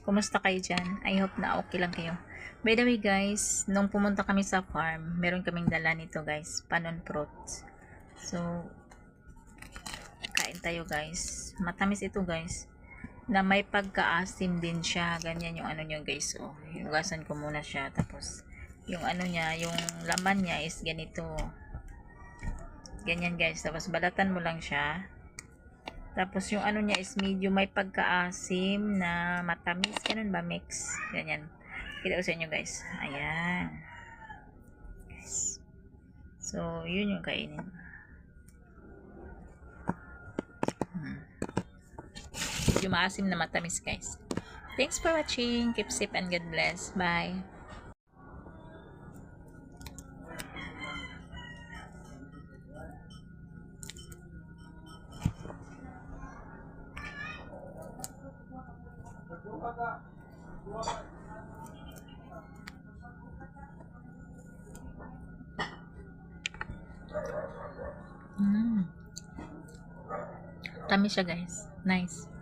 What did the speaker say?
Kumusta kayo dyan? I hope na okay lang kayo. By the way guys, nung pumunta kami sa farm, meron kaming dala nito guys, panon fruits. So, kain tayo guys. Matamis ito guys. Na may pagkaasim din siya. Ganyan yung ano nyo guys. Oh, hugasan ko muna siya. Tapos, yung ano niya, yung laman niya is ganito. Ganyan guys. Tapos, balatan mo lang siya. Tapos yung ano niya is medyo may pagkaasim na matamis. Ganun ba mix? Ganyan. Kita ko sa inyo guys. Ayan. Guys. So, yun yung kainin. Medyo maasim na matamis guys. Thanks for watching. Keep safe and God bless. Bye. Tamis siya guys. Nice.